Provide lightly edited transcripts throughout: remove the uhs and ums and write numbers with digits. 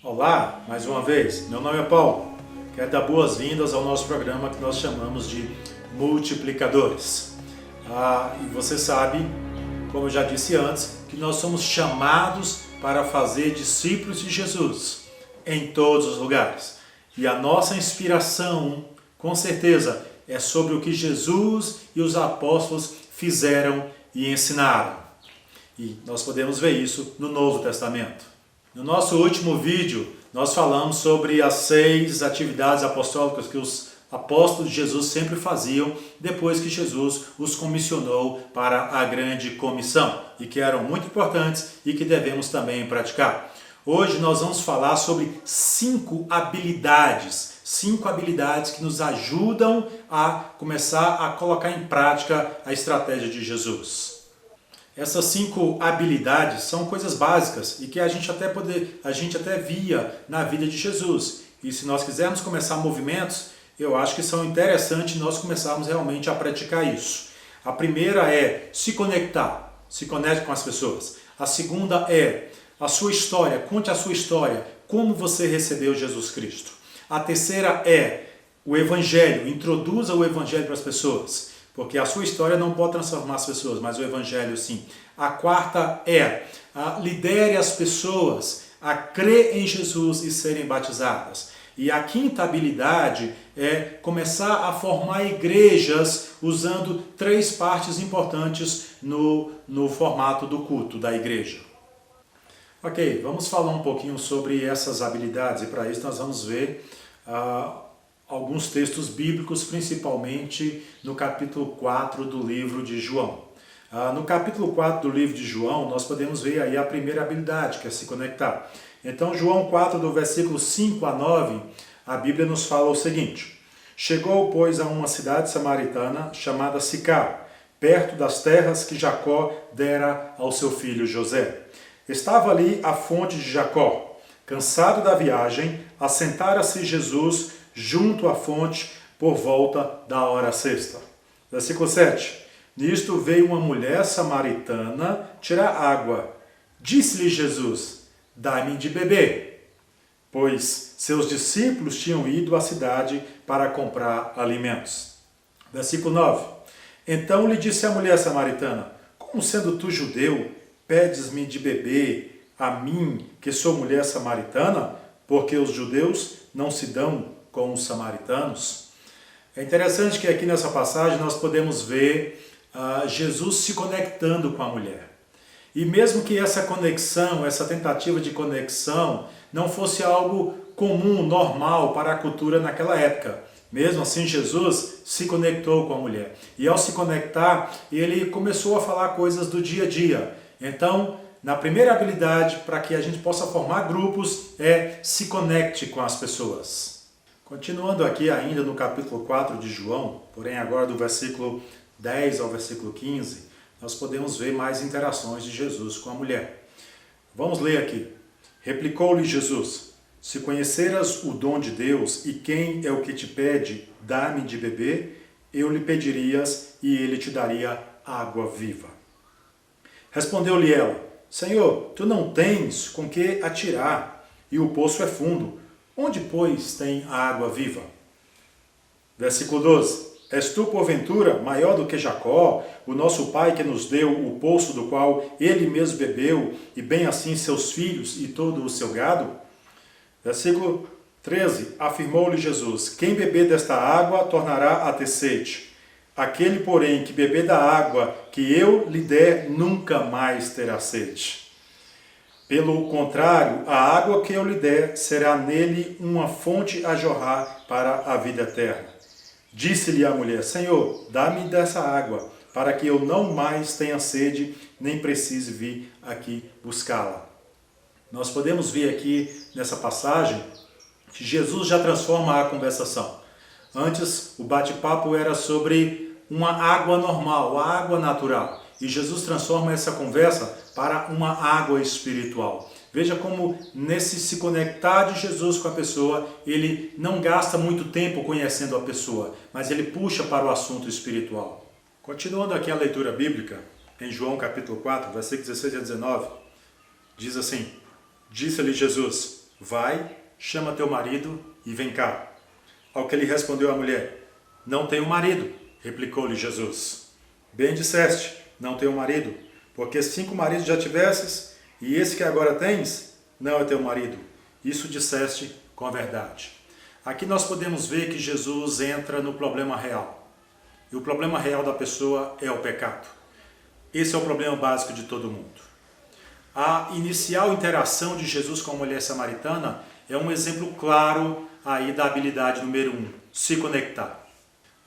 Olá, mais uma vez, meu nome é Paulo. Quero dar boas-vindas ao nosso programa que nós chamamos de Multiplicadores. E você sabe, como eu já disse antes, que nós somos chamados para fazer discípulos de Jesus em todos os lugares. E a nossa inspiração, com certeza, é sobre o que Jesus e os apóstolos fizeram e ensinaram. E nós podemos ver isso no Novo Testamento. No nosso último vídeo, nós falamos sobre as 6 atividades apostólicas que os apóstolos de Jesus sempre faziam depois que Jesus os comissionou para a grande comissão e que eram muito importantes e que devemos também praticar. Hoje nós vamos falar sobre 5 habilidades que nos ajudam a começar a colocar em prática a estratégia de Jesus. Essas 5 habilidades são coisas básicas e que a gente até via na vida de Jesus. E se nós quisermos começar movimentos, eu acho que são interessantes nós começarmos realmente a praticar isso. A primeira é se conectar, se conecte com as pessoas. A segunda é a sua história, conte a sua história, como você recebeu Jesus Cristo. A terceira é o Evangelho, introduza o Evangelho para as pessoas. Porque a sua história não pode transformar as pessoas, mas o Evangelho sim. A quarta é, lidere as pessoas a crer em Jesus e serem batizadas. E a quinta habilidade é começar a formar igrejas usando 3 partes importantes no formato do culto da igreja. Ok, vamos falar um pouquinho sobre essas habilidades e para isso nós vamos ver alguns textos bíblicos, principalmente no capítulo 4 do livro de João. No capítulo 4 do livro de João, nós podemos ver aí a primeira habilidade, que é se conectar. Então, João 4, do versículo 5 a 9, a Bíblia nos fala o seguinte: Chegou, pois, a uma cidade samaritana chamada Sicar, perto das terras que Jacó dera ao seu filho José. Estava ali a fonte de Jacó. Cansado da viagem, assentara-se Jesus junto à fonte por volta da hora sexta. Versículo 7. Nisto veio uma mulher samaritana tirar água. Disse-lhe Jesus: Dai-me de beber. Pois seus discípulos tinham ido à cidade para comprar alimentos. Versículo 9. Então lhe disse a mulher samaritana: Como sendo tu judeu, pedes-me de beber a mim, que sou mulher samaritana? Porque os judeus não se dão com os samaritanos. É interessante que aqui nessa passagem nós podemos ver Jesus se conectando com a mulher. E mesmo que essa conexão, essa tentativa de conexão, não fosse algo comum, normal para a cultura naquela época. Mesmo assim, Jesus se conectou com a mulher. E ao se conectar, ele começou a falar coisas do dia a dia. Então, na primeira habilidade para que a gente possa formar grupos é se conecte com as pessoas. Continuando aqui ainda no capítulo 4 de João, porém agora do versículo 10 ao versículo 15, nós podemos ver mais interações de Jesus com a mulher. Vamos ler aqui. Replicou-lhe Jesus: Se conheceras o dom de Deus e quem é o que te pede, dá-me de beber, eu lhe pedirias e ele te daria água viva. Respondeu-lhe ela: Senhor, tu não tens com que atirar e o poço é fundo. Onde, pois, tem a água viva? Versículo 12. És tu, porventura, maior do que Jacó, o nosso pai que nos deu o poço do qual ele mesmo bebeu, e bem assim seus filhos e todo o seu gado? Versículo 13. Afirmou-lhe Jesus: Quem beber desta água tornará a ter sede. Aquele, porém, que beber da água que eu lhe der, nunca mais terá sede. Pelo contrário, a água que eu lhe der será nele uma fonte a jorrar para a vida eterna. Disse-lhe a mulher: Senhor, dá-me dessa água, para que eu não mais tenha sede, nem precise vir aqui buscá-la. Nós podemos ver aqui nessa passagem que Jesus já transforma a conversação. Antes, o bate-papo era sobre uma água normal, a água natural. E Jesus transforma essa conversa para uma água espiritual. Veja como nesse se conectar de Jesus com a pessoa, ele não gasta muito tempo conhecendo a pessoa, mas ele puxa para o assunto espiritual. Continuando aqui a leitura bíblica, em João capítulo 4, versículos 16 a 19, diz assim: Disse-lhe Jesus: vai, chama teu marido e vem cá. Ao que lhe respondeu a mulher: não tenho marido, replicou-lhe Jesus. Bem disseste, não tenho marido, porque 5 maridos já tivesses, e esse que agora tens não é teu marido. Isso disseste com a verdade. Aqui nós podemos ver que Jesus entra no problema real. E o problema real da pessoa é o pecado. Esse é o problema básico de todo mundo. A inicial interação de Jesus com a mulher samaritana é um exemplo claro aí da habilidade número 1, se conectar.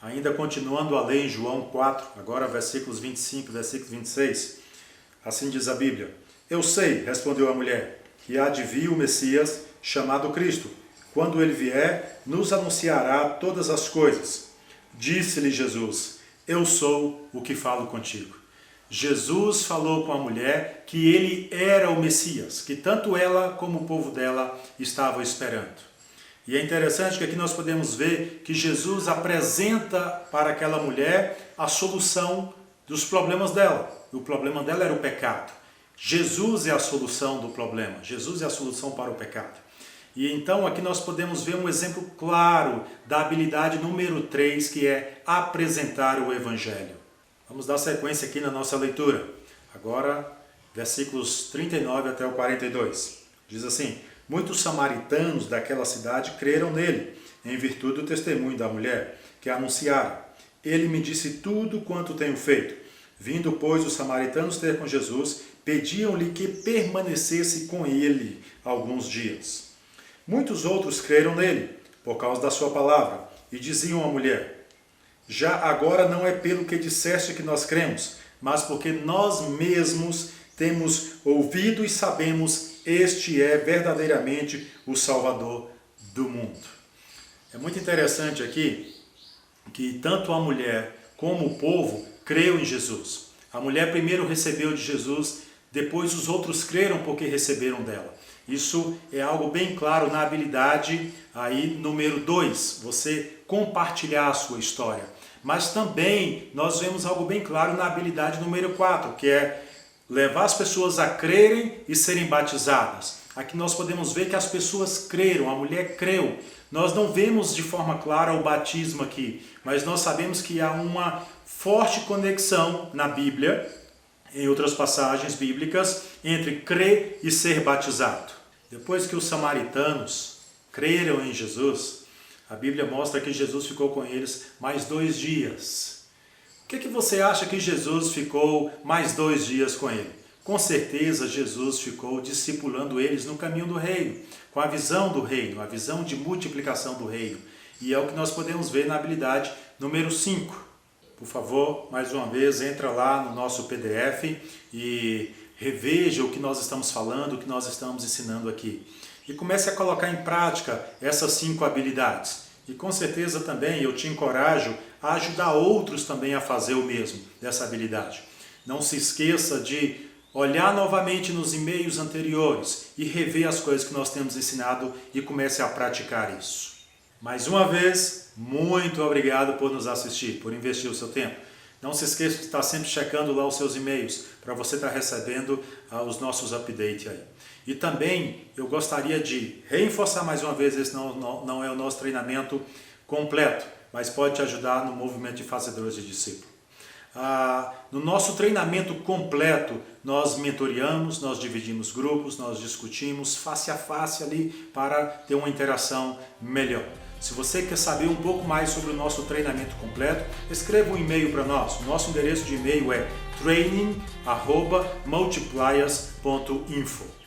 Ainda continuando a ler em João 4, agora versículos 25 e versículo 26, assim diz a Bíblia: eu sei, respondeu a mulher, que há de vir o Messias, chamado Cristo. Quando ele vier, nos anunciará todas as coisas. Disse-lhe Jesus: eu sou o que falo contigo. Jesus falou com a mulher que ele era o Messias, que tanto ela como o povo dela estavam esperando. E é interessante que aqui nós podemos ver que Jesus apresenta para aquela mulher a solução dos problemas dela. O problema dela era o pecado. Jesus é a solução do problema. Jesus é a solução para o pecado. E então aqui nós podemos ver um exemplo claro da habilidade número 3, que é apresentar o Evangelho. Vamos dar sequência aqui na nossa leitura. Agora, versículos 39 até o 42. Diz assim: muitos samaritanos daquela cidade creram nele, em virtude do testemunho da mulher, que anunciara: ele me disse tudo quanto tenho feito. Vindo, pois, os samaritanos ter com Jesus, pediam-lhe que permanecesse com ele alguns dias. Muitos outros creram nele, por causa da sua palavra, e diziam à mulher: já agora não é pelo que disseste que nós cremos, mas porque nós mesmos temos ouvido e sabemos este é verdadeiramente o Salvador do mundo. É muito interessante aqui que tanto a mulher como o povo creu em Jesus. A mulher primeiro recebeu de Jesus, depois os outros creram porque receberam dela. Isso é algo bem claro na habilidade aí número 2, você compartilhar a sua história. Mas também nós vemos algo bem claro na habilidade número 4, que é levar as pessoas a crerem e serem batizadas. Aqui nós podemos ver que as pessoas creram, a mulher creu. Nós não vemos de forma clara o batismo aqui, mas nós sabemos que há uma forte conexão na Bíblia, em outras passagens bíblicas, entre crer e ser batizado. Depois que os samaritanos creram em Jesus, a Bíblia mostra que Jesus ficou com eles mais 2 dias. O que você acha que Jesus ficou mais 2 dias com ele? Com certeza Jesus ficou discipulando eles no caminho do reino, com a visão do reino, a visão de multiplicação do reino. E é o que nós podemos ver na habilidade número 5. Por favor, mais uma vez, entra lá no nosso PDF e reveja o que nós estamos falando, o que nós estamos ensinando aqui. E comece a colocar em prática essas 5 habilidades. E com certeza também eu te encorajo a ajudar outros também a fazer o mesmo, dessa habilidade. Não se esqueça de olhar novamente nos e-mails anteriores e rever as coisas que nós temos ensinado e comece a praticar isso. Mais uma vez, muito obrigado por nos assistir, por investir o seu tempo. Não se esqueça de estar sempre checando lá os seus e-mails, para você estar recebendo os nossos updates aí. E também eu gostaria de reforçar mais uma vez, esse não é o nosso treinamento completo, mas pode te ajudar no movimento de fazedores de discípulos. No nosso treinamento completo, nós mentoreamos, nós dividimos grupos, nós discutimos face a face ali para ter uma interação melhor. Se você quer saber um pouco mais sobre o nosso treinamento completo, escreva um e-mail para nós. O nosso endereço de e-mail é training@multipliers.info.